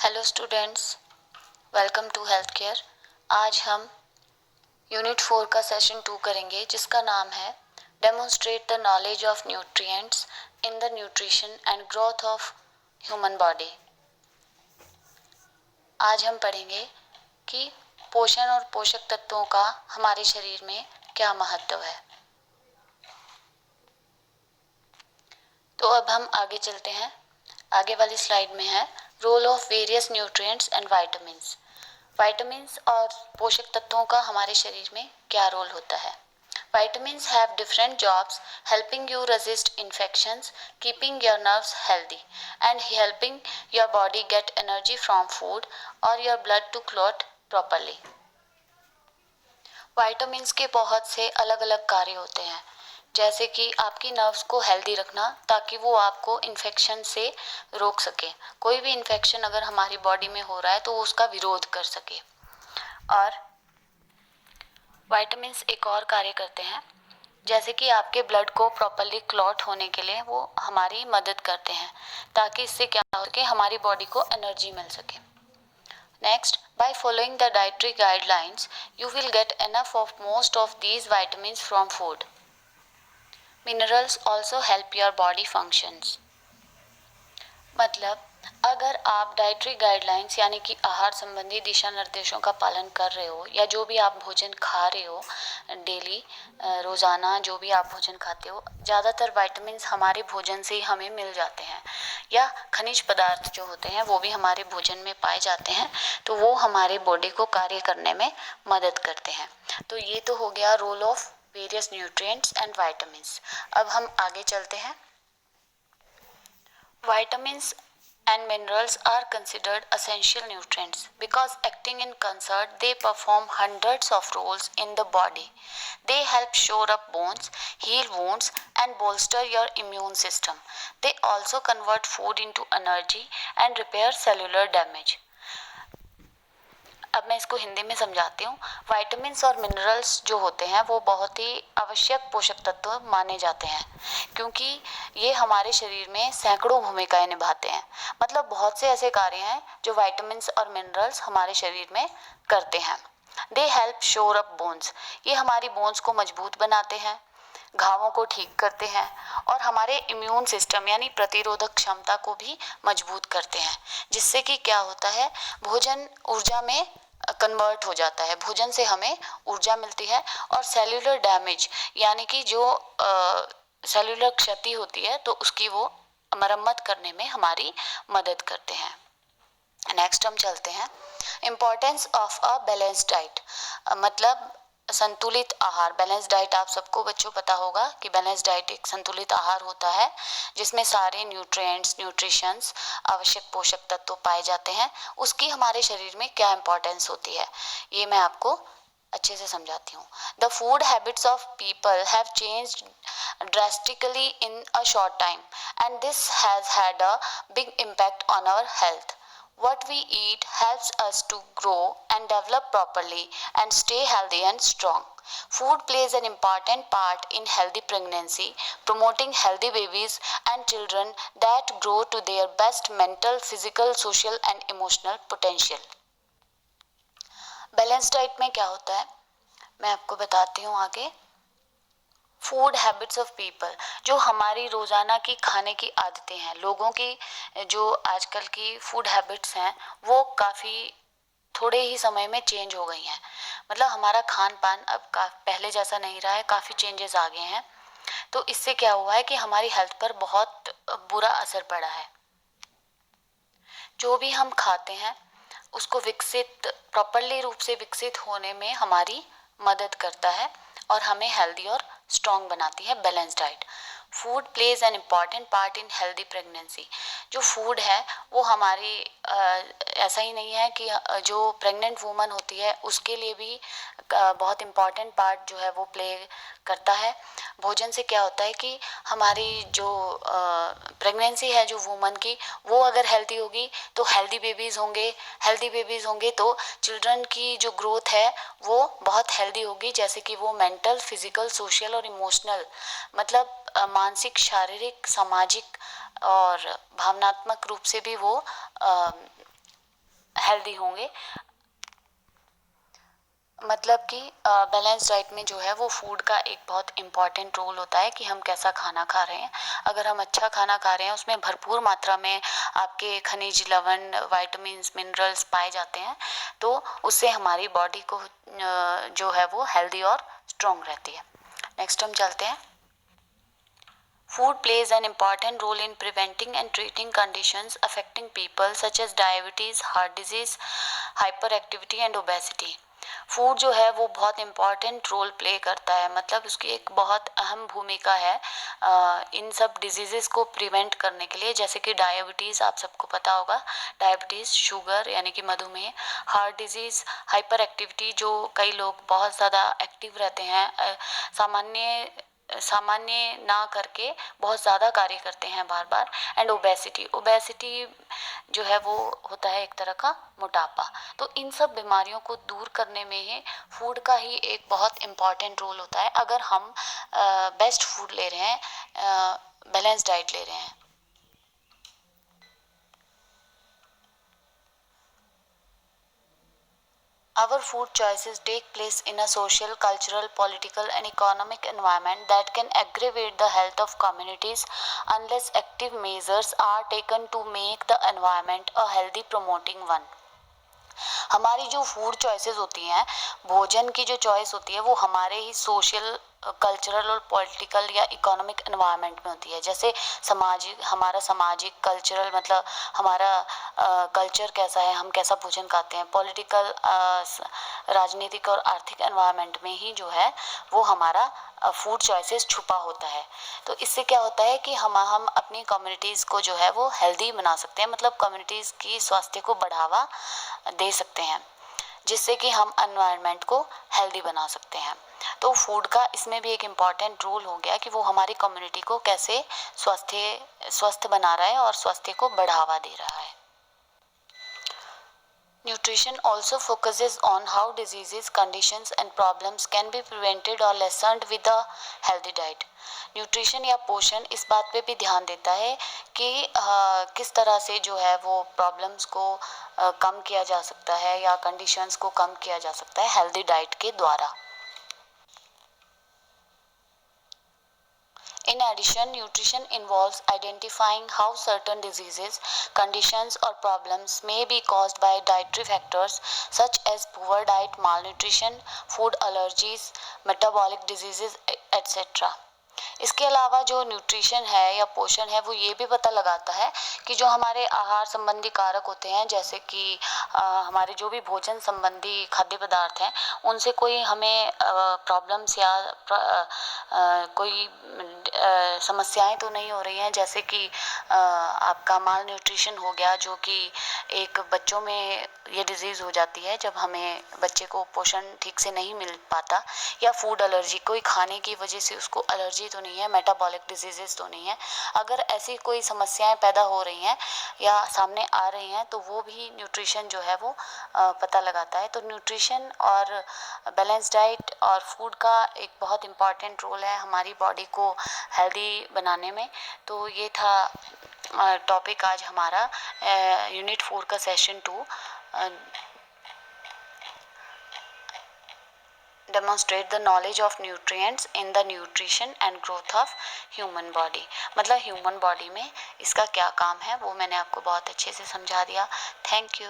Hello students, welcome to health care. आज हम unit 4 का सेशन 2 करेंगे जिसका नाम है demonstrate the knowledge of nutrients in the nutrition and growth of human body. आज हम पढ़ेंगे कि पोषण और पोषक तत्वों का हमारे शरीर में क्या महत्व है। तो अब हम आगे चलते हैं। आगे वाली स्लाइड में है role of various nutrients and vitamins. Vitamins और पोषक तत्वों का हमारे शरीर में क्या रोल होता है। Vitamins have different jobs helping you resist infections, keeping your nerves healthy and helping your body get energy from food और your blood to clot properly. Vitamins के बहुत से अलग अलग कार्य होते हैं, जैसे कि आपकी नर्व्स को हेल्दी रखना ताकि वो आपको इन्फेक्शन से रोक सके। कोई भी इन्फेक्शन अगर हमारी बॉडी में हो रहा है तो वो उसका विरोध कर सके। और विटामिन्स एक और कार्य करते हैं, जैसे कि आपके ब्लड को प्रॉपरली क्लॉट होने के लिए वो हमारी मदद करते हैं ताकि इससे क्या हो सके, हमारी बॉडी को एनर्जी मिल सके। Next, by following the dietary guidelines, you will get enough of most of these vitamins from food. Minerals also help your body functions. मतलब अगर आप डाइटरी गाइडलाइंस यानी कि आहार संबंधी दिशा निर्देशों का पालन कर रहे हो या जो भी आप भोजन खा रहे हो डेली, रोज़ाना जो भी आप भोजन खाते हो, ज़्यादातर विटामिन्स हमारे भोजन से ही हमें मिल जाते हैं या खनिज पदार्थ जो होते हैं वो भी हमारे भोजन में पाए जाते हैं, तो वो हमारे बॉडी को कार्य करने में मदद करते हैं। तो ये तो हो गया role of various nutrients and vitamins. अब हम आगे चलते हैं। Vitamins and minerals are considered essential nutrients because acting in concert they perform hundreds of roles in the body. They help shore up bones, heal wounds and bolster your immune system. They also convert food into energy and repair cellular damage. अब मैं इसको हिंदी में समझाती हूँ। Vitamins और minerals जो होते हैं वो बहुत ही आवश्यक पोषक तत्व माने जाते हैं क्योंकि ये हमारे शरीर में सैकड़ों भूमिकाएं निभाते हैं। मतलब बहुत से ऐसे कार्य हैं जो विटामिन्स और मिनरल्स हमारे शरीर में करते हैं। दे हेल्प शोर अप बोन्स, ये हमारी बोन्स को मजबूत बनाते हैं, घावों को ठीक करते हैं और हमारे इम्यून सिस्टम यानी प्रतिरोधक क्षमता को भी मजबूत करते हैं, जिससे कि क्या होता है, भोजन ऊर्जा में कन्वर्ट हो जाता है, भोजन से हमें ऊर्जा मिलती है और सेल्यूलर डैमेज यानी कि जो सेल्यूलर क्षति होती है तो उसकी वो मरम्मत करने में हमारी मदद करते हैं। नेक्स्ट हम चलते हैं importance of a balance diet. मतलब संतुलित आहार। बैलेंस डाइट आप सबको बच्चों पता होगा कि बैलेंस डाइट एक संतुलित आहार होता है जिसमें सारे न्यूट्रिएंट्स, न्यूट्रिशंस, आवश्यक पोषक तत्व पाए जाते हैं। उसकी हमारे शरीर में क्या इम्पोर्टेंस होती है ये मैं आपको अच्छे से समझाती हूँ। The food habits of people have changed drastically in a short time and this has had a big impact on our health. What we eat helps us to grow and develop properly and stay healthy and strong. Food plays an important part in healthy pregnancy, promoting healthy babies and children that grow to their best mental, physical, social and emotional potential. Balance diet में क्या होता है मैं आपको बताती हूँ आगे। Food habits of people, जो हमारी रोज़ाना की खाने की आदतें हैं, लोगों की जो आजकल की फूड हैबिट्स हैं वो काफ़ी थोड़े ही समय में चेंज हो गई हैं। मतलब हमारा खान पान अब पहले जैसा नहीं रहा है, काफ़ी चेंजेस आ गए हैं। तो इससे क्या हुआ है कि हमारी हेल्थ पर बहुत बुरा असर पड़ा है। जो भी हम खाते हैं उसको विकसित, प्रॉपरली रूप से विकसित होने में हमारी मदद करता है और हमें हेल्दी और स्ट्रॉन्ग बनाती है balance diet. Food plays an important part in healthy pregnancy. जो फूड है वो हमारी ऐसा ही नहीं है कि जो प्रेग्नेंट वूमन होती है उसके लिए भी बहुत इम्पॉर्टेंट पार्ट जो है वो प्ले करता है। भोजन से क्या होता है कि हमारी जो प्रेगनेंसी है जो वूमन की, वो अगर हेल्दी होगी तो हेल्दी बेबीज़ होंगे, हेल्दी बेबीज़ होंगे तो चिल्ड्रन की जो ग्रोथ है वो बहुत हेल्दी होगी, जैसे कि वो मेंटल, फिजिकल, सोशल और इमोशनल, मतलब मानसिक, शारीरिक, सामाजिक और भावनात्मक रूप से भी वो हेल्दी होंगे। मतलब कि बैलेंस डाइट में जो है वो फूड का एक बहुत इम्पॉर्टेंट रोल होता है कि हम कैसा खाना खा रहे हैं। अगर हम अच्छा खाना खा रहे हैं, उसमें भरपूर मात्रा में आपके खनिज लवण, वाइटामिन्स, मिनरल्स पाए जाते हैं, तो उससे हमारी बॉडी को जो है वो हेल्दी और स्ट्रॉन्ग रहती है। नेक्स्ट हम चलते हैं। Food plays an important role in preventing and treating conditions affecting people such as diabetes, heart disease, hyperactivity and obesity. Food जो है वो बहुत इम्पॉर्टेंट रोल प्ले करता है, मतलब उसकी एक बहुत अहम भूमिका है इन सब डिजीज़ेस को प्रिवेंट करने के लिए, जैसे कि डायबिटीज़, आप सबको पता होगा, डायबिटीज़, शुगर यानी कि मधुमेह, हार्ट डिजीज़, हाइपर एक्टिविटी, जो कई लोग बहुत ज़्यादा एक्टिव रहते हैं, सामान्य ना करके बहुत ज़्यादा कार्य करते हैं बार बार, एंड ओबेसिटी जो है वो होता है एक तरह का मोटापा। तो इन सब बीमारियों को दूर करने में ही फूड का ही एक बहुत इम्पॉर्टेंट रोल होता है, अगर हम बेस्ट फूड ले रहे हैं, बैलेंस डाइट ले रहे हैं। Our food choices take place in a social, cultural, political, and economic environment that can aggravate the health of communities unless active measures are taken to make the environment a healthy, promoting one. हमारी जो food choices होती हैं, भोजन की जो choice होती है, वो हमारे ही सोशल, कल्चरल और पॉलिटिकल या इकोनॉमिक एनवायरनमेंट में होती है। जैसे हमारा सामाजिक, कल्चरल, मतलब हमारा कल्चर कैसा है, हम कैसा भोजन खाते हैं, पॉलिटिकल, राजनीतिक और आर्थिक एनवायरनमेंट में ही जो है वो हमारा फूड चॉइसेस छुपा होता है। तो इससे क्या होता है कि हम अपनी कम्युनिटीज़ को जो है वो हेल्दी बना सकते हैं, मतलब कम्युनिटीज़ की स्वास्थ्य को बढ़ावा दे सकते हैं, जिससे कि हम एनवायरनमेंट को हेल्दी बना सकते हैं। तो फूड का इसमें भी एक इम्पॉर्टेंट रोल हो गया कि वो हमारी कम्युनिटी को कैसे स्वस्थ बना रहा है और स्वास्थ्य को बढ़ावा दे रहा है। Nutrition also focuses on how diseases, conditions and problems can be prevented or lessened with a healthy diet. Nutrition या पोषण इस बात पे भी ध्यान देता है कि किस तरह से जो है वो प्रॉब्लम्स को कम किया जा सकता है या कंडीशंस को कम किया जा सकता है हेल्दी डाइट के द्वारा। In addition, nutrition involves identifying how certain diseases, conditions, or problems may be caused by dietary factors such as poor diet, malnutrition, food allergies, metabolic diseases, etc. इसके अलावा जो न्यूट्रिशन है या पोषण है वो ये भी पता लगाता है कि जो हमारे आहार संबंधी कारक होते हैं, जैसे कि हमारे जो भी भोजन संबंधी खाद्य पदार्थ हैं, उनसे कोई हमें प्रॉब्लम्स या कोई समस्याएं तो नहीं हो रही हैं, जैसे कि आपका माल न्यूट्रिशन हो गया, जो कि एक बच्चों में ये डिजीज़ हो जाती है जब हमें बच्चे को पोषण ठीक से नहीं मिल पाता, या फूड एलर्जी, कोई खाने की वजह से उसको एलर्जी तो नहीं है, मेटाबॉलिक डिजीजेस तो नहीं है। अगर ऐसी कोई समस्याएं पैदा हो रही हैं या सामने आ रही हैं तो वो भी न्यूट्रिशन जो है वो पता लगाता है। तो न्यूट्रिशन और बैलेंस डाइट और फूड का एक बहुत इम्पॉर्टेंट रोल है हमारी बॉडी को हेल्दी बनाने में। तो ये था टॉपिक आज हमारा यूनिट 4 का session 2, demonstrate the knowledge of nutrients in the nutrition and growth of human body। मतलब ह्यूमन बॉडी में इसका क्या काम है वो मैंने आपको बहुत अच्छे से समझा दिया। Thank you.